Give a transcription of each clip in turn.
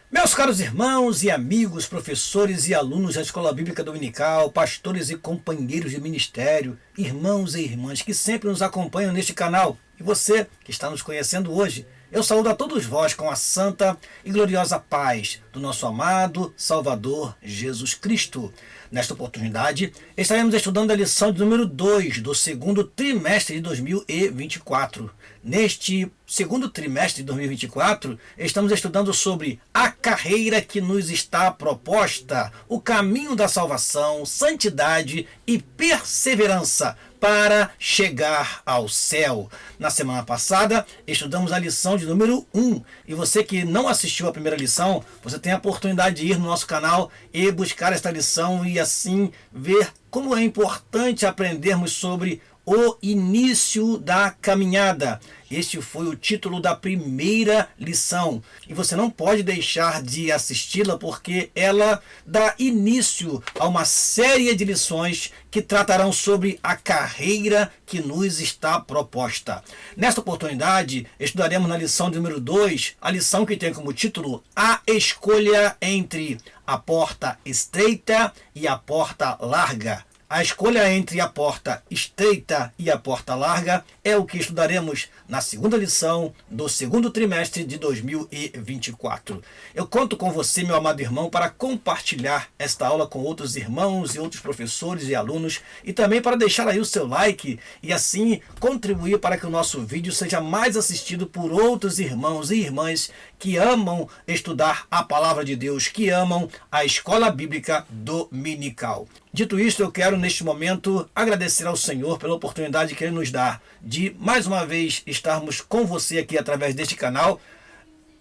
Meus caros irmãos e amigos, professores e alunos da Escola Bíblica Dominical, pastores e companheiros de ministério, irmãos e irmãs que sempre nos acompanham neste canal, e você que está nos conhecendo hoje, eu saúdo a todos vós com a santa e gloriosa paz do nosso amado Salvador Jesus Cristo. Nesta oportunidade, estaremos estudando a lição de número 2 do segundo trimestre de 2024. Neste segundo trimestre de 2024, estamos estudando sobre a carreira que nos está proposta, o caminho da salvação, santidade e perseverança para chegar ao céu. Na semana passada, estudamos a lição de número 1. E você que não assistiu a primeira lição, você tem a oportunidade de ir no nosso canal e buscar esta lição e assim ver como é importante aprendermos sobre o início da caminhada. Este foi o título da primeira lição. E você não pode deixar de assisti-la porque ela dá início a uma série de lições que tratarão sobre a carreira que nos está proposta. Nesta oportunidade, estudaremos na lição de número 2, a lição que tem como título A Escolha entre a Porta Estreita e a Porta Larga. A escolha entre a porta estreita e a porta larga é o que estudaremos na segunda lição do segundo trimestre de 2024. Eu conto com você, meu amado irmão, para compartilhar esta aula com outros irmãos e outros professores e alunos e também para deixar aí o seu like e assim contribuir para que o nosso vídeo seja mais assistido por outros irmãos e irmãs que amam estudar a palavra de Deus, que amam a Escola Bíblica Dominical. Dito isto, eu quero neste momento agradecer ao Senhor pela oportunidade que Ele nos dá de mais uma vez estarmos com você aqui através deste canal.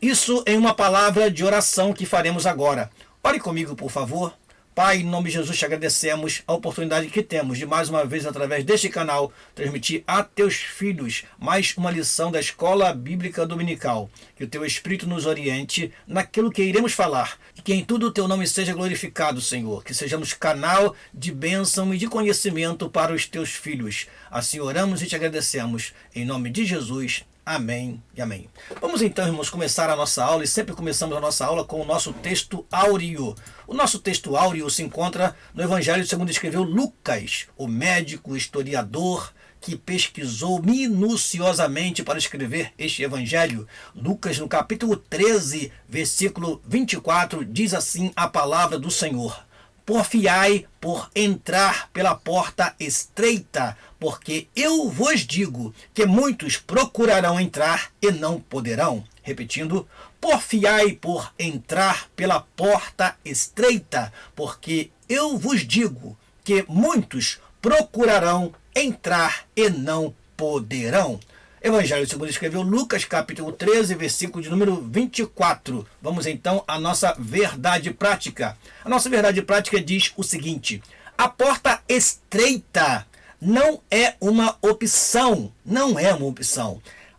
Isso em uma palavra de oração que faremos agora. Ore comigo, por favor. Pai, em nome de Jesus te agradecemos a oportunidade que temos de mais uma vez através deste canal transmitir a teus filhos mais uma lição da Escola Bíblica Dominical. Que o teu Espírito nos oriente naquilo que iremos falar e que em tudo o teu nome seja glorificado, Senhor. Que sejamos canal de bênção e de conhecimento para os teus filhos. Assim oramos e te agradecemos. Em nome de Jesus. Amém e amém. Vamos então, irmãos, começar a nossa aula e sempre começamos a nossa aula com o nosso texto áureo. O nosso texto áureo se encontra no Evangelho segundo escreveu Lucas, o médico historiador que pesquisou minuciosamente para escrever este evangelho. Lucas, no capítulo 13, versículo 24, diz assim a palavra do Senhor: Porfiai por entrar pela porta estreita, porque eu vos digo que muitos procurarão entrar e não poderão. Repetindo, porfiai por entrar pela porta estreita, porque eu vos digo que muitos procurarão entrar e não poderão. Evangelho segundo escreveu Lucas, capítulo 13, versículo de número 24. Vamos então à nossa verdade prática. A nossa verdade prática diz o seguinte: a porta estreita não é uma opção,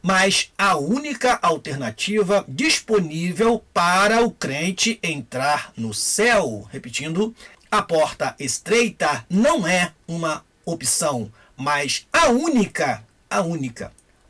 mas a única alternativa disponível para o crente entrar no céu. Repetindo, a porta estreita não é uma opção, mas a única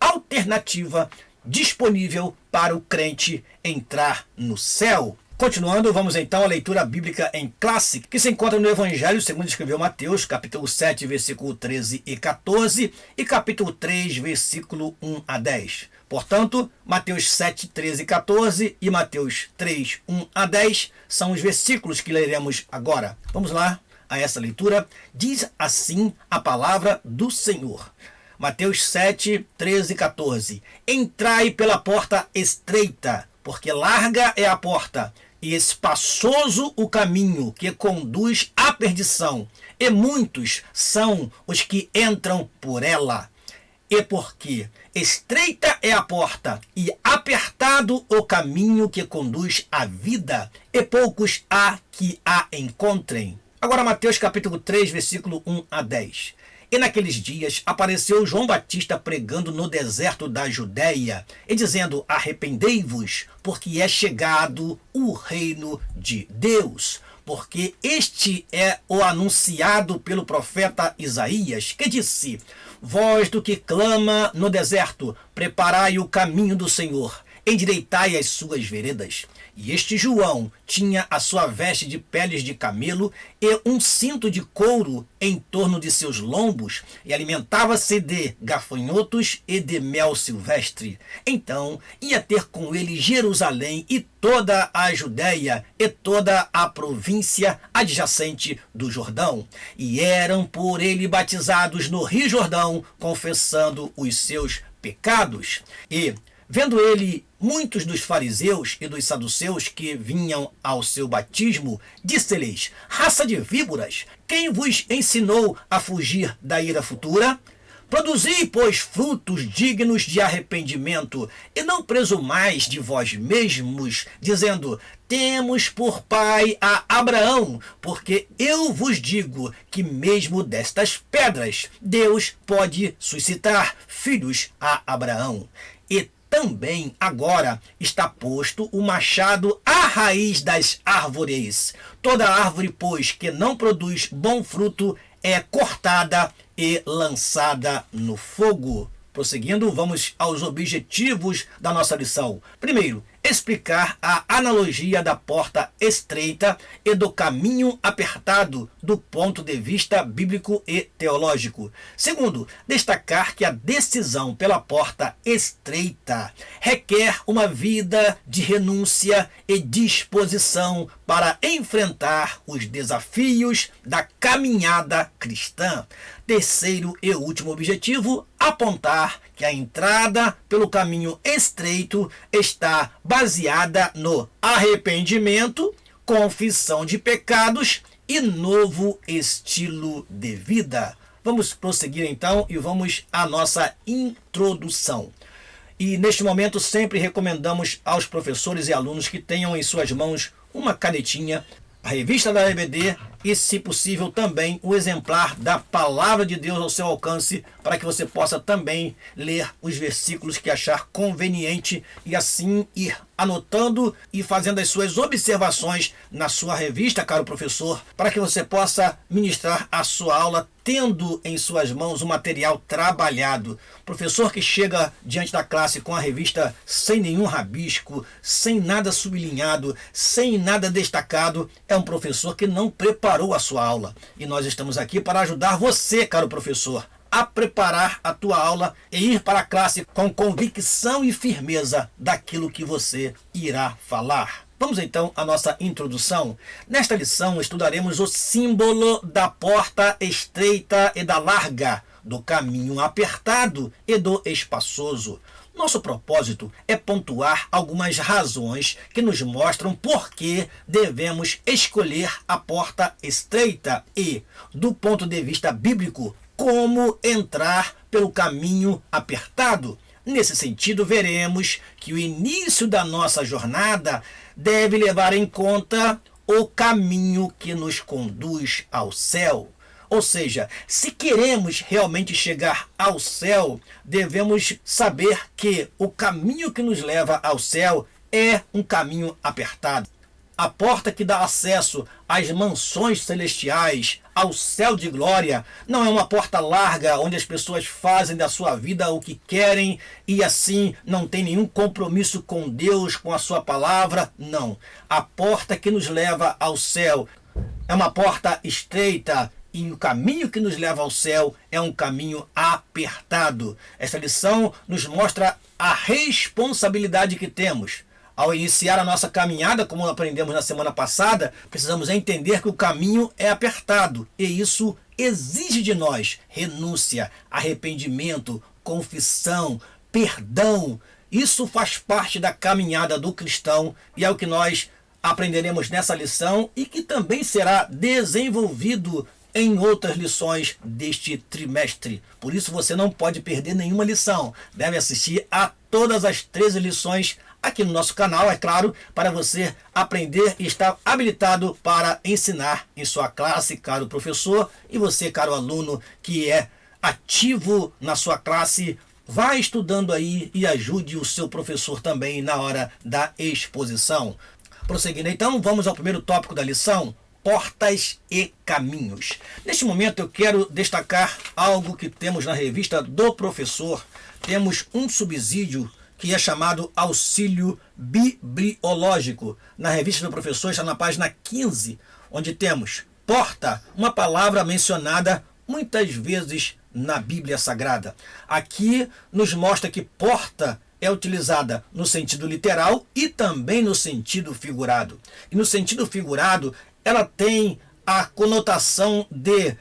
alternativa disponível para o crente entrar no céu. Continuando, vamos então à leitura bíblica em classe, que se encontra no Evangelho segundo escreveu Mateus, capítulo 7, versículo 13 e 14, e capítulo 3, versículo 1 a 10. Portanto, Mateus 7, 13 e 14 e Mateus 3, 1 a 10 são os versículos que leremos agora. Vamos lá a essa leitura. Diz assim a palavra do Senhor. Mateus 7, 13 e 14. Entrai pela porta estreita, porque larga é a porta, e espaçoso o caminho que conduz à perdição, e muitos são os que entram por ela. E porque estreita é a porta, e apertado o caminho que conduz à vida, e poucos há que a encontrem. Agora Mateus capítulo 3, versículo 1 a 10. E naqueles dias apareceu João Batista pregando no deserto da Judéia e dizendo: arrependei-vos, porque é chegado o reino de Deus. Porque este é o anunciado pelo profeta Isaías, que disse: voz do que clama no deserto, preparai o caminho do Senhor, endireitai as suas veredas. E este João tinha a sua veste de peles de camelo e um cinto de couro em torno de seus lombos, e alimentava-se de gafanhotos e de mel silvestre. Então ia ter com ele Jerusalém e toda a Judéia e toda a província adjacente do Jordão, e eram por ele batizados no Rio Jordão, confessando os seus pecados. E vendo ele muitos dos fariseus e dos saduceus que vinham ao seu batismo, disse-lhes: raça de víboras, quem vos ensinou a fugir da ira futura? Produzi, pois, frutos dignos de arrependimento, e não presumais de vós mesmos, dizendo: temos por pai a Abraão, porque eu vos digo que mesmo destas pedras Deus pode suscitar filhos a Abraão. E também agora está posto o machado à raiz das árvores. Toda árvore, pois, que não produz bom fruto é cortada e lançada no fogo. Prosseguindo, vamos aos objetivos da nossa lição. Primeiro, explicar a analogia da porta estreita e do caminho apertado do ponto de vista bíblico e teológico. Segundo, destacar que a decisão pela porta estreita requer uma vida de renúncia e disposição para enfrentar os desafios da caminhada cristã. Terceiro e último objetivo, apontar que a entrada pelo caminho estreito está baseada no arrependimento, confissão de pecados e novo estilo de vida. Vamos prosseguir então e vamos à nossa introdução. E neste momento sempre recomendamos aos professores e alunos que tenham em suas mãos uma canetinha, a revista da EBD e, se possível, também o exemplar da Palavra de Deus ao seu alcance, para que você possa também ler os versículos que achar conveniente e assim ir anotando e fazendo as suas observações na sua revista, caro professor, para que você possa ministrar a sua aula tendo em suas mãos o material trabalhado. Professor que chega diante da classe com a revista sem nenhum rabisco, sem nada sublinhado, sem nada destacado, é um professor que não preparou a sua aula. E nós estamos aqui para ajudar você, caro professor, a preparar a tua aula e ir para a classe com convicção e firmeza daquilo que você irá falar. Vamos então à nossa introdução. Nesta lição estudaremos o símbolo da porta estreita e da larga, do caminho apertado e do espaçoso. Nosso propósito é pontuar algumas razões que nos mostram por que devemos escolher a porta estreita e, do ponto de vista bíblico, como entrar pelo caminho apertado. Nesse sentido, veremos que o início da nossa jornada deve levar em conta o caminho que nos conduz ao céu. Ou seja, se queremos realmente chegar ao céu, devemos saber que o caminho que nos leva ao céu é um caminho apertado. A porta que dá acesso às mansões celestiais, ao céu de glória, não é uma porta larga onde as pessoas fazem da sua vida o que querem e assim não tem nenhum compromisso com Deus, com a sua palavra. Não. A porta que nos leva ao céu é uma porta estreita e o caminho que nos leva ao céu é um caminho apertado. Esta lição nos mostra a responsabilidade que temos. Ao iniciar a nossa caminhada, como aprendemos na semana passada, precisamos entender que o caminho é apertado e isso exige de nós renúncia, arrependimento, confissão, perdão. Isso faz parte da caminhada do cristão e é o que nós aprenderemos nessa lição e que também será desenvolvido em outras lições deste trimestre. Por isso você não pode perder nenhuma lição. Deve assistir a todas as 13 lições aqui no nosso canal, é claro, para você aprender e estar habilitado para ensinar em sua classe, caro professor, e você, caro aluno, que é ativo na sua classe, vá estudando aí e ajude o seu professor também na hora da exposição. Prosseguindo então, vamos ao primeiro tópico da lição: portas e caminhos. Neste momento eu quero destacar algo que temos na revista do professor. Temos um subsídio que é chamado auxílio bibliológico. Na revista do professor está na página 15, onde temos porta, uma palavra mencionada muitas vezes na Bíblia Sagrada. Aqui nos mostra que porta é utilizada no sentido literal e também no sentido figurado. E no sentido figurado, ela tem a conotação de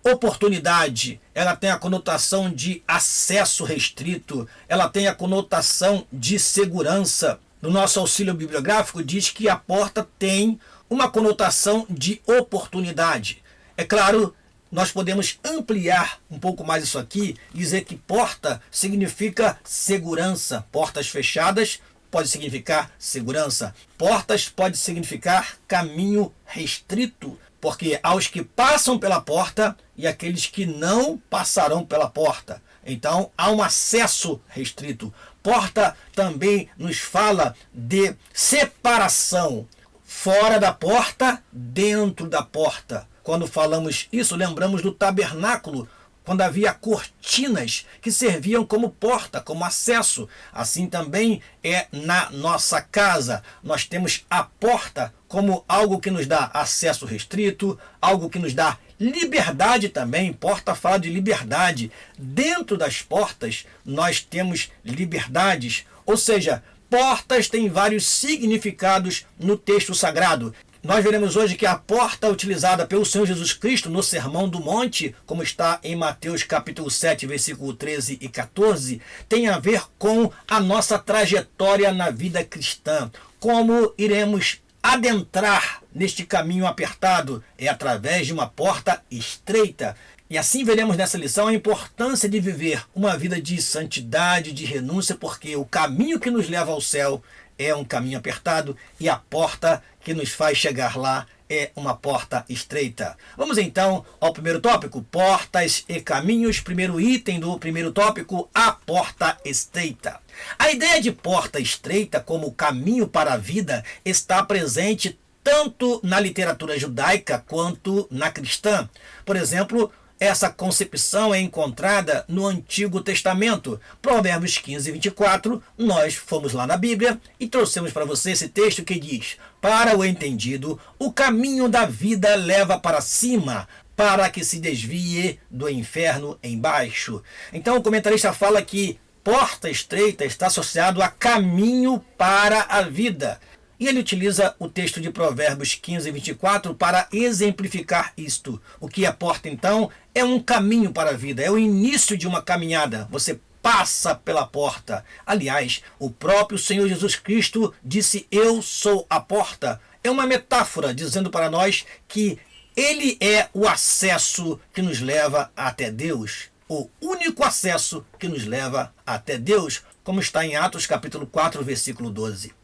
oportunidade, ela tem a conotação de acesso restrito, ela tem a conotação de segurança. No nosso auxílio bibliográfico diz que a porta tem uma conotação de oportunidade. É claro, nós podemos ampliar um pouco mais isso aqui e dizer que porta significa segurança. Portas fechadas pode significar segurança. Portas pode significar caminho restrito, porque há os que passam pela porta e aqueles que não passarão pela porta. Então, há um acesso restrito. Porta também nos fala de separação. Fora da porta, dentro da porta. Quando falamos isso, lembramos do tabernáculo, quando havia cortinas que serviam como porta, como acesso. Assim também é na nossa casa. Nós temos a porta como algo que nos dá acesso restrito, algo que nos dá liberdade também. Porta fala de liberdade. Dentro das portas nós temos liberdades, ou seja, portas têm vários significados no texto sagrado. Nós veremos hoje que a porta utilizada pelo Senhor Jesus Cristo no Sermão do Monte, como está em Mateus capítulo 7, versículo 13 e 14, tem a ver com a nossa trajetória na vida cristã. Como iremos adentrar neste caminho apertado? É através de uma porta estreita. E assim veremos nessa lição a importância de viver uma vida de santidade, de renúncia, porque o caminho que nos leva ao céu é um caminho apertado e a porta que nos faz chegar lá é uma porta estreita. Vamos então ao primeiro tópico, portas e caminhos. Primeiro item do primeiro tópico, a porta estreita. A ideia de porta estreita como caminho para a vida está presente tanto na literatura judaica quanto na cristã. Por exemplo, essa concepção é encontrada no Antigo Testamento. Provérbios 15 e 24, nós fomos lá na Bíblia e trouxemos para você esse texto que diz: para o entendido, o caminho da vida leva para cima, para que se desvie do inferno embaixo. Então o comentarista fala que porta estreita está associado a caminho para a vida. E ele utiliza o texto de Provérbios 15 e 24 para exemplificar isto. O que é porta, então, é um caminho para a vida, é o início de uma caminhada. Você passa pela porta. Aliás, o próprio Senhor Jesus Cristo disse: eu sou a porta. É uma metáfora dizendo para nós que ele é o acesso que nos leva até Deus. O único acesso que nos leva até Deus, como está em Atos capítulo 4, versículo 12.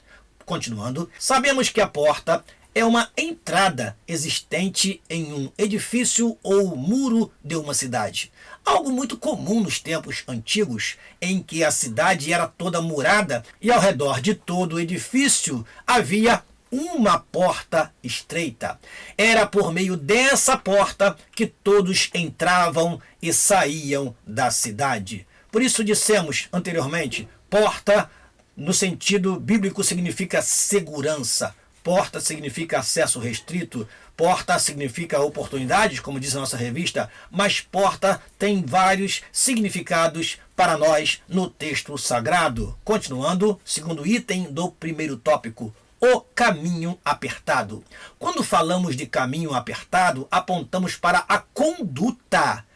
Continuando, sabemos que a porta é uma entrada existente em um edifício ou muro de uma cidade. Algo muito comum nos tempos antigos, em que a cidade era toda murada e ao redor de todo o edifício havia uma porta estreita. Era por meio dessa porta que todos entravam e saíam da cidade. Por isso dissemos anteriormente, porta no sentido bíblico significa segurança. Porta significa acesso restrito. Porta significa oportunidades, como diz a nossa revista. Mas porta tem vários significados para nós no texto sagrado. Continuando, segundo item do primeiro tópico, o caminho apertado. Quando falamos de caminho apertado, apontamos para a conduta,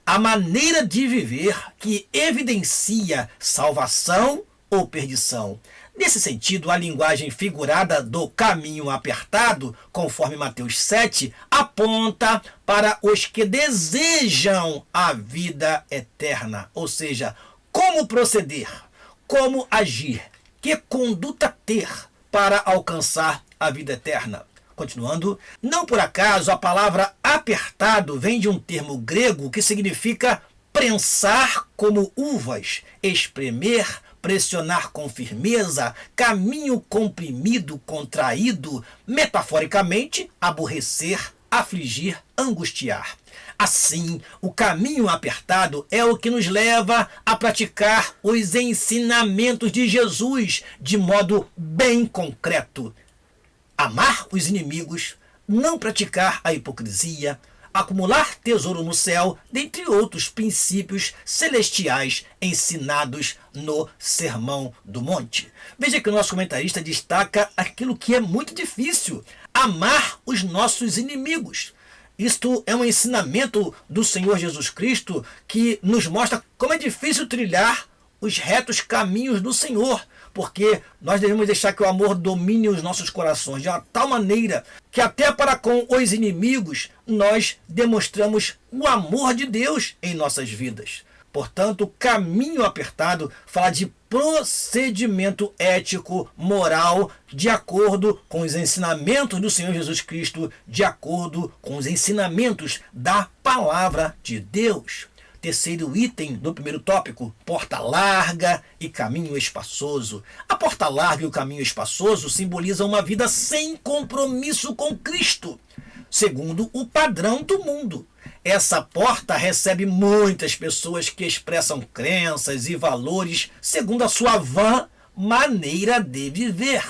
a maneira de viver que evidencia salvação ou perdição. Nesse sentido, a linguagem figurada do caminho apertado, conforme Mateus 7, aponta para os que desejam a vida eterna, ou seja, como proceder, como agir, que conduta ter para alcançar a vida eterna. Continuando, não por acaso a palavra apertado vem de um termo grego que significa prensar como uvas, espremer, pressionar com firmeza, caminho comprimido, contraído, metaforicamente, aborrecer, afligir, angustiar. Assim, o caminho apertado é o que nos leva a praticar os ensinamentos de Jesus de modo bem concreto. Amar os inimigos, não praticar a hipocrisia, acumular tesouro no céu, dentre outros princípios celestiais ensinados no Sermão do Monte. Veja que o nosso comentarista destaca aquilo que é muito difícil: amar os nossos inimigos. Isto é um ensinamento do Senhor Jesus Cristo que nos mostra como é difícil trilhar os retos caminhos do Senhor, porque nós devemos deixar que o amor domine os nossos corações de uma tal maneira que até para com os inimigos nós demonstramos o amor de Deus em nossas vidas. Portanto, o caminho apertado fala de procedimento ético, moral, de acordo com os ensinamentos do Senhor Jesus Cristo, de acordo com os ensinamentos da Palavra de Deus. Terceiro item do primeiro tópico: porta larga e caminho espaçoso. A porta larga e o caminho espaçoso simbolizam uma vida sem compromisso com Cristo, segundo o padrão do mundo. Essa porta recebe muitas pessoas que expressam crenças e valores segundo a sua vã maneira de viver.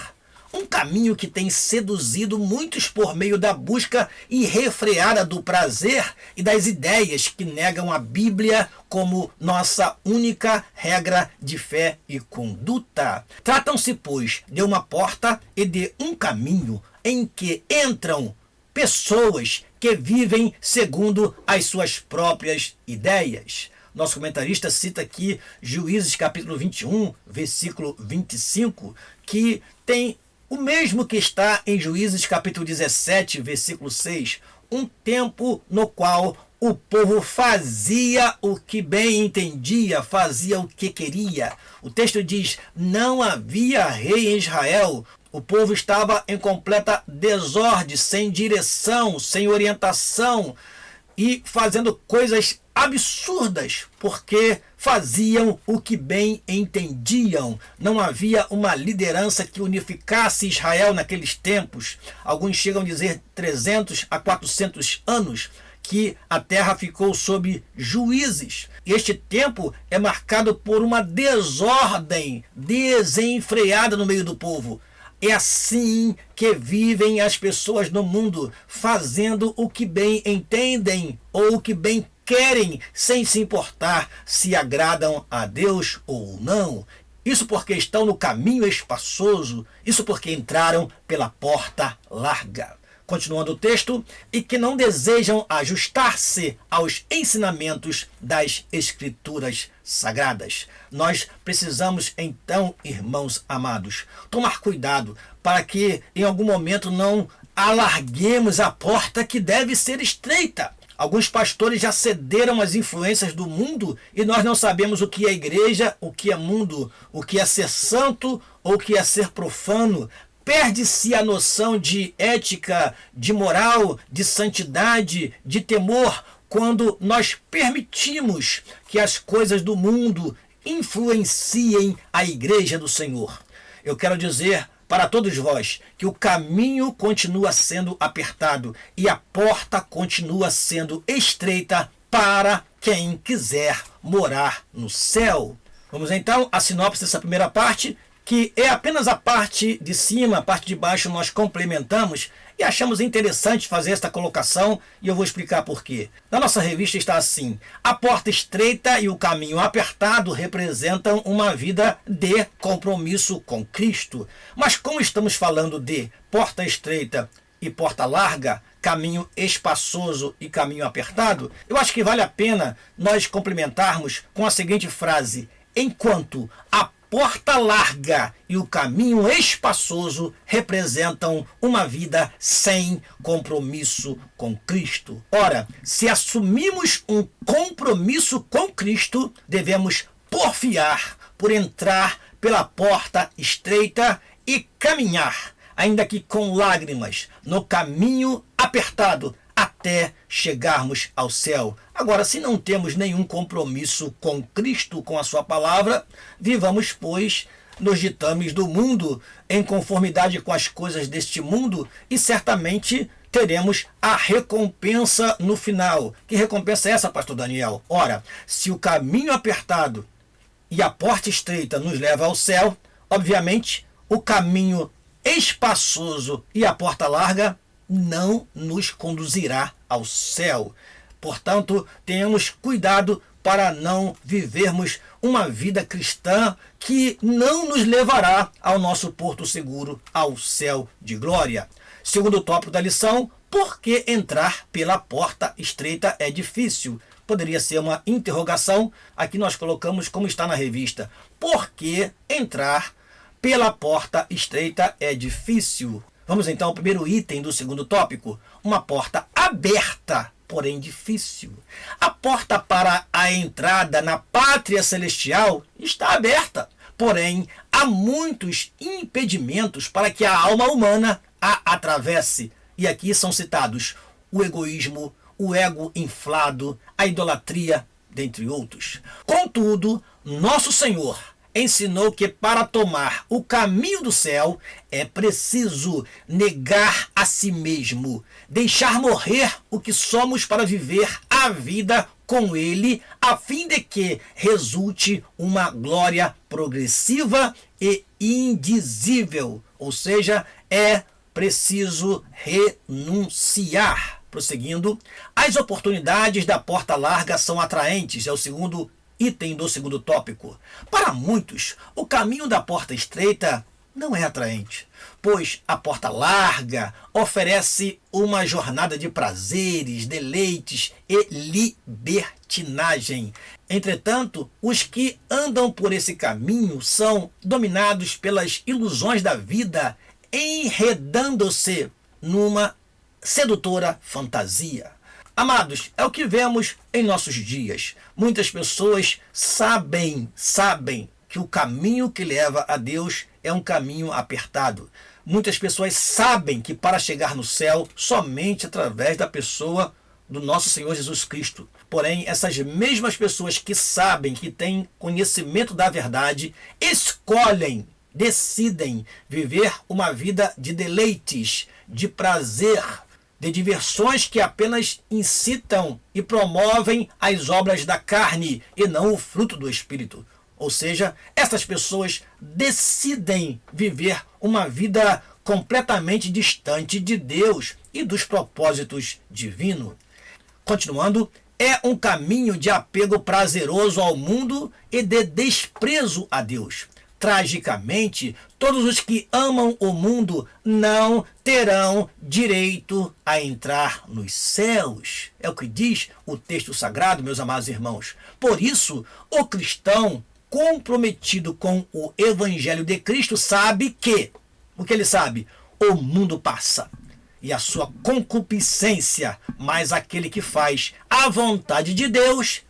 Um caminho que tem seduzido muitos por meio da busca irrefreada do prazer e das ideias que negam a Bíblia como nossa única regra de fé e conduta. Tratam-se, pois, de uma porta e de um caminho em que entram pessoas que vivem segundo as suas próprias ideias. Nosso comentarista cita aqui Juízes capítulo 21, versículo 25, que tem o mesmo que está em Juízes capítulo 17, versículo 6, um tempo no qual o povo fazia o que bem entendia, fazia o que queria. O texto diz: não havia rei em Israel. O povo estava em completa desordem, sem direção, sem orientação e fazendo coisas absurdas, porque faziam o que bem entendiam. Não havia uma liderança que unificasse Israel naqueles tempos. Alguns chegam a dizer 300 a 400 anos que a terra ficou sob juízes. Este tempo é marcado por uma desordem desenfreada no meio do povo. É assim que vivem as pessoas no mundo, fazendo o que bem entendem ou o que bem querem, sem se importar se agradam a Deus ou não. Isso porque estão no caminho espaçoso, isso porque entraram pela porta larga. Continuando o texto: e que não desejam ajustar-se aos ensinamentos das Escrituras Sagradas. Nós precisamos então, irmãos amados, tomar cuidado para que em algum momento não alarguemos a porta que deve ser estreita. Alguns pastores já cederam às influências do mundo e nós não sabemos o que é igreja, o que é mundo, o que é ser santo ou o que é ser profano. Perde-se a noção de ética, de moral, de santidade, de temor, quando nós permitimos que as coisas do mundo influenciem a igreja do Senhor. Eu quero dizer para todos vós que o caminho continua sendo apertado e a porta continua sendo estreita para quem quiser morar no céu. Vamos então à sinopse dessa primeira parte, que é apenas a parte de cima. A parte de baixo nós complementamos e achamos interessante fazer esta colocação e eu vou explicar por quê. Na nossa revista está assim: a porta estreita e o caminho apertado representam uma vida de compromisso com Cristo. Mas como estamos falando de porta estreita e porta larga, caminho espaçoso e caminho apertado, eu acho que vale a pena nós complementarmos com a seguinte frase: enquanto a porta larga e o caminho espaçoso representam uma vida sem compromisso com Cristo. Ora, se assumimos um compromisso com Cristo, devemos porfiar por entrar pela porta estreita e caminhar, ainda que com lágrimas, no caminho apertado até chegarmos ao céu. Agora, se não temos nenhum compromisso com Cristo, com a sua palavra, vivamos, pois, nos ditames do mundo, em conformidade com as coisas deste mundo, e certamente teremos a recompensa no final. Que recompensa é essa, pastor Daniel? Ora, se o caminho apertado e a porta estreita nos leva ao céu, obviamente o caminho espaçoso e a porta larga não nos conduzirá ao céu. Portanto, tenhamos cuidado para não vivermos uma vida cristã que não nos levará ao nosso porto seguro, ao céu de glória. Segundo tópico da lição, por que entrar pela porta estreita é difícil? Poderia ser uma interrogação, aqui nós colocamos como está na revista. Por que entrar pela porta estreita é difícil? Vamos então ao primeiro item do segundo tópico. Uma porta aberta, porém difícil. A porta para a entrada na pátria celestial está aberta, porém há muitos impedimentos para que a alma humana a atravesse. E aqui são citados o egoísmo, o ego inflado, a idolatria, dentre outros. Contudo, nosso Senhor ensinou que para tomar o caminho do céu é preciso negar a si mesmo, deixar morrer o que somos para viver a vida com Ele, a fim de que resulte uma glória progressiva e indizível. Ou seja, é preciso renunciar. Prosseguindo, as oportunidades da porta larga são atraentes, é o segundo item do segundo tópico. Para muitos, o caminho da porta estreita não é atraente, pois a porta larga oferece uma jornada de prazeres, deleites e libertinagem. Entretanto, os que andam por esse caminho são dominados pelas ilusões da vida, enredando-se numa sedutora fantasia. Amados, é o que vemos em nossos dias. Muitas pessoas sabem que o caminho que leva a Deus é um caminho apertado. Muitas pessoas sabem que para chegar no céu, somente através da pessoa do nosso Senhor Jesus Cristo. Porém, essas mesmas pessoas que sabem, que têm conhecimento da verdade, decidem viver uma vida de deleites, de prazer, de diversões que apenas incitam e promovem as obras da carne e não o fruto do Espírito. Ou seja, essas pessoas decidem viver uma vida completamente distante de Deus e dos propósitos divinos. Continuando, é um caminho de apego prazeroso ao mundo e de desprezo a Deus. Tragicamente, todos os que amam o mundo não terão direito a entrar nos céus. É o que diz o texto sagrado, meus amados irmãos. Por isso, o cristão comprometido com o Evangelho de Cristo sabe que, o que ele sabe? O mundo passa e a sua concupiscência, mas aquele que faz a vontade de Deus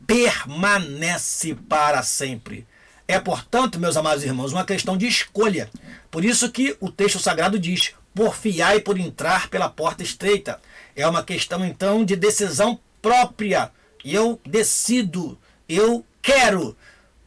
permanece para sempre. É, portanto, meus amados irmãos, uma questão de escolha. Por isso que o texto sagrado diz, porfiai por entrar pela porta estreita. É uma questão, então, de decisão própria. Eu decido, eu quero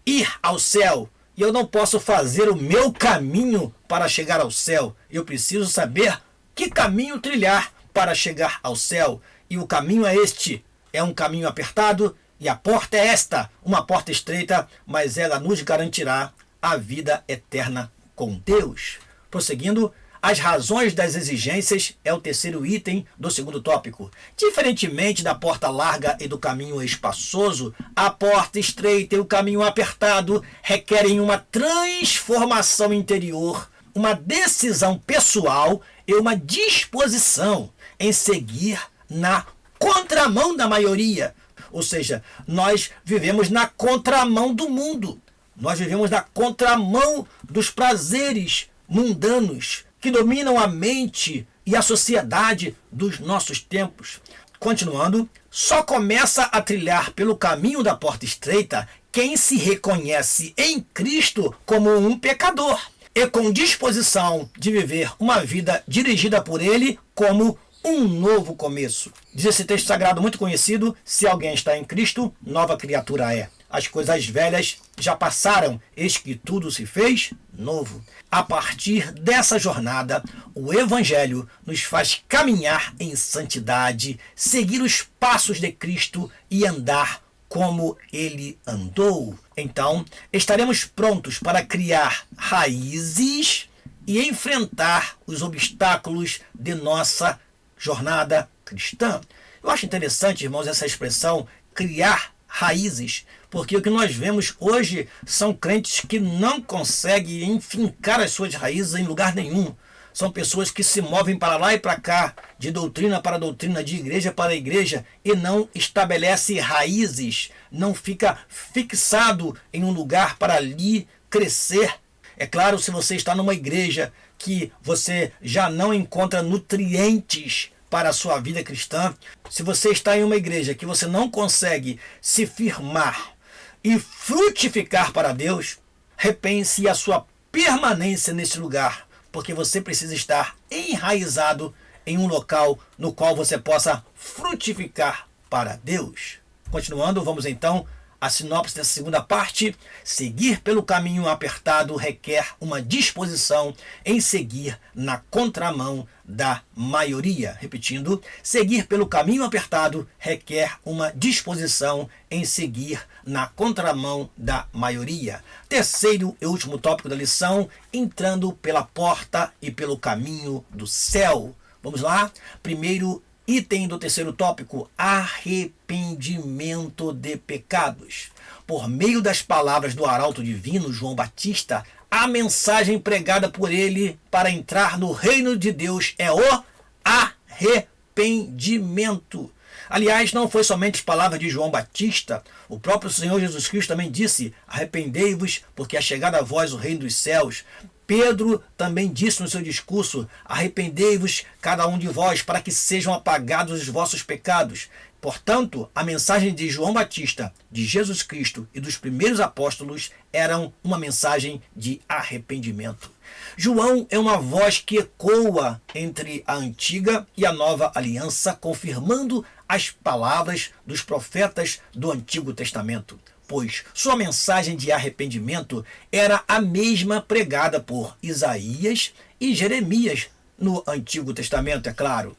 ir ao céu. E eu não posso fazer o meu caminho para chegar ao céu. Eu preciso saber que caminho trilhar para chegar ao céu. E o caminho é este. É um caminho apertado. E a porta é esta, uma porta estreita, mas ela nos garantirá a vida eterna com Deus. Prosseguindo, as razões das exigências é o terceiro item do segundo tópico. Diferentemente da porta larga e do caminho espaçoso, a porta estreita e o caminho apertado requerem uma transformação interior, uma decisão pessoal e uma disposição em seguir na contramão da maioria. Ou seja, nós vivemos na contramão do mundo. Nós vivemos na contramão dos prazeres mundanos que dominam a mente e a sociedade dos nossos tempos. Continuando, só começa a trilhar pelo caminho da porta estreita quem se reconhece em Cristo como um pecador e com disposição de viver uma vida dirigida por Ele como um novo começo. Diz esse texto sagrado muito conhecido, se alguém está em Cristo, nova criatura é. as coisas velhas já passaram, eis que tudo se fez novo. A partir dessa jornada, o Evangelho nos faz caminhar em santidade, seguir os passos de Cristo e andar como ele andou. Então, estaremos prontos para criar raízes e enfrentar os obstáculos de nossa jornada cristã. Eu acho interessante, irmãos, essa expressão criar raízes, porque o que nós vemos hoje são crentes que não conseguem enfincar as suas raízes em lugar nenhum. São pessoas que se movem para lá e para cá, de doutrina para doutrina, de igreja para igreja, e não estabelece raízes, não fica fixado em um lugar para ali crescer. É claro, se você está numa igreja que você já não encontra nutrientes para a sua vida cristã, se você está em uma igreja que você não consegue se firmar e frutificar para Deus, repense a sua permanência nesse lugar, porque você precisa estar enraizado em um local no qual você possa frutificar para Deus. Continuando, vamos então à sinopse dessa segunda parte. Seguir pelo caminho apertado requer uma disposição em seguir na contramão da maioria. Repetindo, seguir pelo caminho apertado requer uma disposição em seguir na contramão da maioria. Terceiro e último tópico da lição, entrando pela porta e pelo caminho do céu. Vamos lá? Primeiro item do terceiro tópico, arrependimento de pecados. Por meio das palavras do arauto divino João Batista, a mensagem pregada por ele para entrar no reino de Deus é o arrependimento. Aliás, não foi somente palavra de João Batista. O próprio Senhor Jesus Cristo também disse: arrependei-vos, porque é chegado a vós o reino dos céus. Pedro também disse no seu discurso: arrependei-vos cada um de vós, para que sejam apagados os vossos pecados. Portanto, a mensagem de João Batista, de Jesus Cristo e dos primeiros apóstolos eram uma mensagem de arrependimento. João é uma voz que ecoa entre a antiga e a nova aliança, confirmando as palavras dos profetas do Antigo Testamento, pois sua mensagem de arrependimento era a mesma pregada por Isaías e Jeremias no Antigo Testamento, é claro.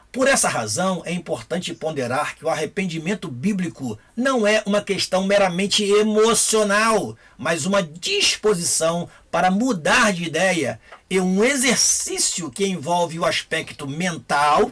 Por essa razão, é importante ponderar que o arrependimento bíblico não é uma questão meramente emocional, mas uma disposição para mudar de ideia e um exercício que envolve o aspecto mental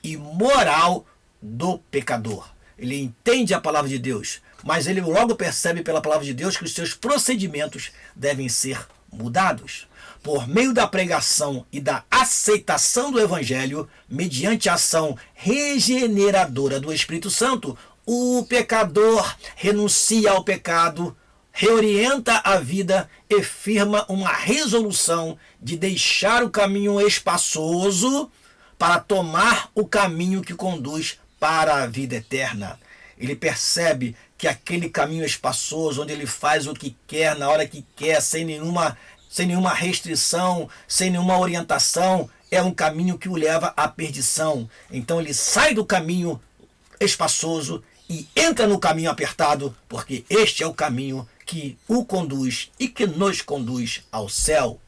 e moral do pecador. Ele entende a palavra de Deus, mas ele logo percebe pela palavra de Deus que os seus procedimentos devem ser mudados. Por meio da pregação e da aceitação do Evangelho, mediante a ação regeneradora do Espírito Santo, o pecador renuncia ao pecado, reorienta a vida e firma uma resolução de deixar o caminho espaçoso para tomar o caminho que conduz para a vida eterna. Ele percebe que aquele caminho espaçoso, onde ele faz o que quer, na hora que quer, sem nenhuma restrição, sem nenhuma orientação, é um caminho que o leva à perdição. Então ele sai do caminho espaçoso e entra no caminho apertado, porque este é o caminho que o conduz e que nos conduz ao céu.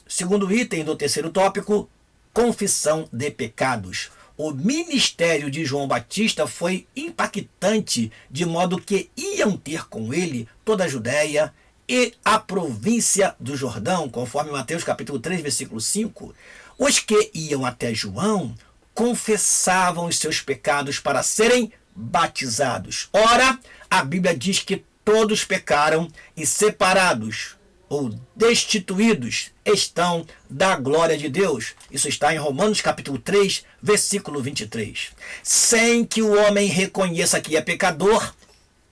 Segundo item do terceiro tópico, confissão de pecados. O ministério de João Batista foi impactante, de modo que iam ter com ele toda a Judéia e a província do Jordão, conforme Mateus capítulo 3, versículo 5. Os que iam até João confessavam os seus pecados para serem batizados. Ora, a Bíblia diz que todos pecaram e separados ou destituídos estão da glória de Deus. Isso está em Romanos capítulo 3, versículo 23. Sem que o homem reconheça que é pecador,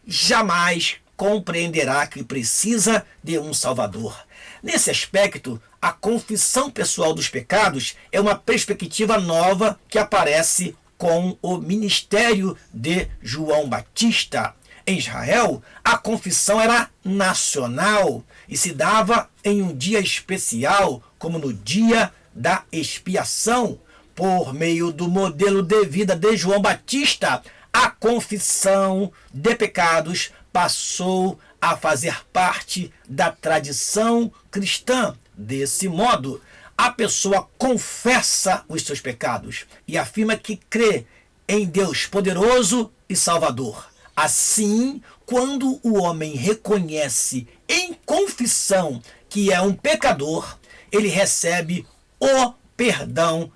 jamais compreenderá que precisa de um Salvador. Nesse aspecto, a confissão pessoal dos pecados é uma perspectiva nova que aparece com o ministério de João Batista. Em Israel, a confissão era nacional e se dava em um dia especial, como no dia da expiação. Por meio do modelo de vida de João Batista, a confissão de pecados passou a fazer parte da tradição cristã. Desse modo, a pessoa confessa os seus pecados e afirma que crê em Deus poderoso e Salvador. Assim, quando o homem reconhece em confissão que é um pecador, ele recebe o perdão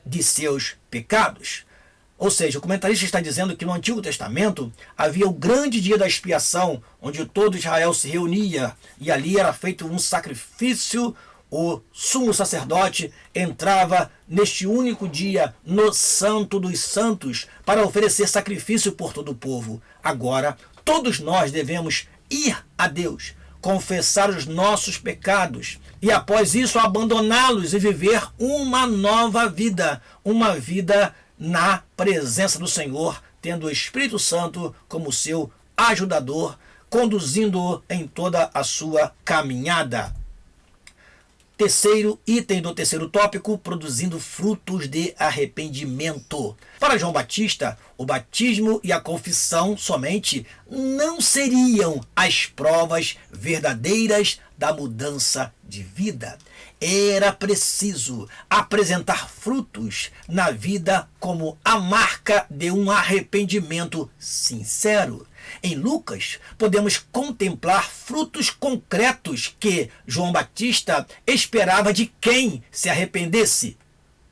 de seus pecados. Ou seja, o comentarista está dizendo que no Antigo Testamento havia o grande dia da expiação, onde todo Israel se reunia e ali era feito um sacrifício. O sumo sacerdote entrava neste único dia no Santo dos Santos para oferecer sacrifício por todo o povo. Agora, todos nós devemos ir a Deus, confessar os nossos pecados e após isso abandoná-los e viver uma nova vida, uma vida na presença do Senhor, tendo o Espírito Santo como seu ajudador, conduzindo-o em toda a sua caminhada. Terceiro item do terceiro tópico, produzindo frutos de arrependimento. Para João Batista, o batismo e a confissão somente não seriam as provas verdadeiras da mudança de vida. Era preciso apresentar frutos na vida como a marca de um arrependimento sincero. Em Lucas, podemos contemplar frutos concretos que João Batista esperava de quem se arrependesse.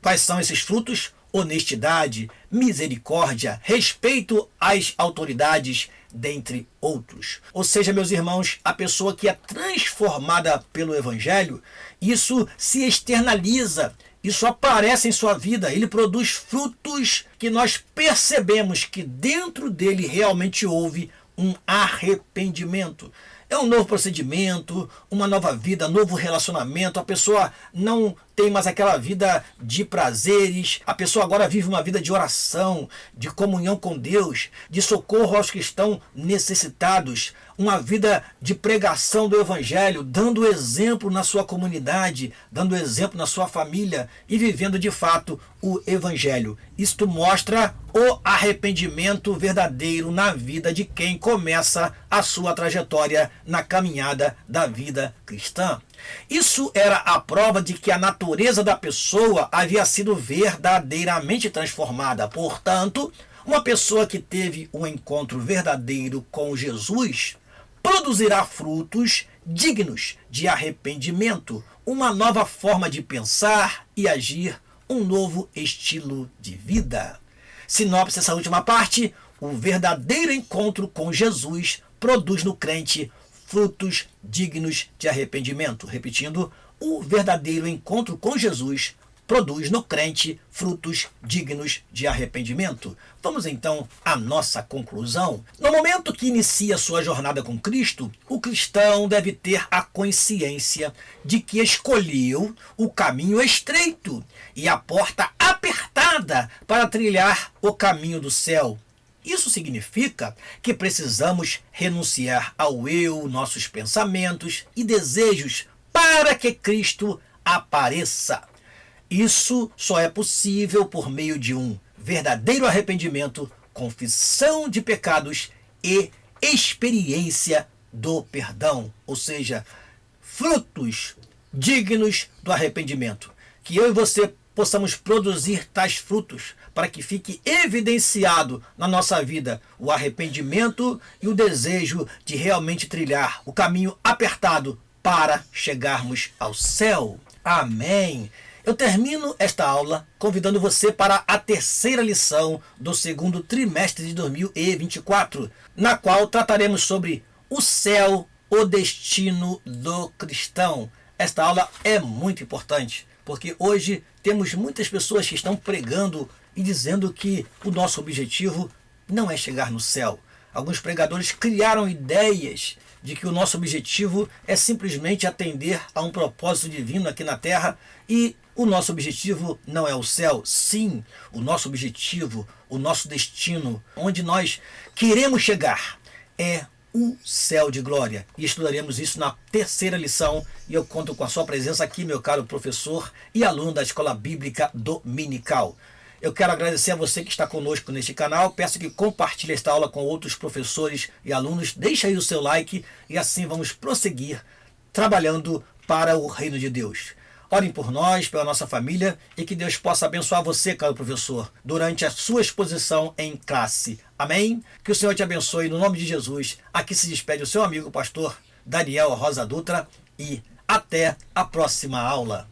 Quais são esses frutos? Honestidade, misericórdia, respeito às autoridades, dentre outros. Ou seja, meus irmãos, a pessoa que é transformada pelo Evangelho, isso se externaliza, isso aparece em sua vida, ele produz frutos que nós percebemos que dentro dele realmente houve um arrependimento. É um novo procedimento, uma nova vida, novo relacionamento. A pessoa não tem mais aquela vida de prazeres. A pessoa agora vive uma vida de oração, de comunhão com Deus, de socorro aos que estão necessitados. Uma vida de pregação do Evangelho, dando exemplo na sua comunidade, dando exemplo na sua família e vivendo de fato o Evangelho. Isto mostra o arrependimento verdadeiro na vida de quem começa a sua trajetória na caminhada da vida cristã. Isso era a prova de que a natureza da pessoa havia sido verdadeiramente transformada. Portanto, uma pessoa que teve um encontro verdadeiro com Jesus produzirá frutos dignos de arrependimento, uma nova forma de pensar e agir, um novo estilo de vida. Sinopse essa última parte: o verdadeiro encontro com Jesus produz no crente frutos dignos de arrependimento. Repetindo, o verdadeiro encontro com Jesus produz no crente frutos dignos de arrependimento. Vamos então à nossa conclusão. No momento que inicia sua jornada com Cristo, o cristão deve ter a consciência de que escolheu o caminho estreito e a porta apertada para trilhar o caminho do céu. Isso significa que precisamos renunciar ao eu, nossos pensamentos e desejos para que Cristo apareça. Isso só é possível por meio de um verdadeiro arrependimento, confissão de pecados e experiência do perdão, ou seja, frutos dignos do arrependimento. Que eu e você possamos produzir tais frutos para que fique evidenciado na nossa vida o arrependimento e o desejo de realmente trilhar o caminho apertado para chegarmos ao céu. Amém. Eu termino esta aula convidando você para a terceira lição do segundo trimestre de 2024, na qual trataremos sobre o céu, o destino do cristão. Esta aula é muito importante, porque hoje temos muitas pessoas que estão pregando e dizendo que o nosso objetivo não é chegar no céu. Alguns pregadores criaram ideias de que o nosso objetivo é simplesmente atender a um propósito divino aqui na Terra e o nosso objetivo não é o céu. Sim, o nosso objetivo, o nosso destino, onde nós queremos chegar, é o céu de glória. E estudaremos isso na terceira lição e eu conto com a sua presença aqui, meu caro professor e aluno da Escola Bíblica Dominical. Eu quero agradecer a você que está conosco neste canal. Peço que compartilhe esta aula com outros professores e alunos. Deixe aí o seu like e assim vamos prosseguir trabalhando para o reino de Deus. Orem por nós, pela nossa família e que Deus possa abençoar você, caro professor, durante a sua exposição em classe. Amém? Que o Senhor te abençoe no nome de Jesus. Aqui se despede o seu amigo pastor Daniel Rosa Dutra e até a próxima aula.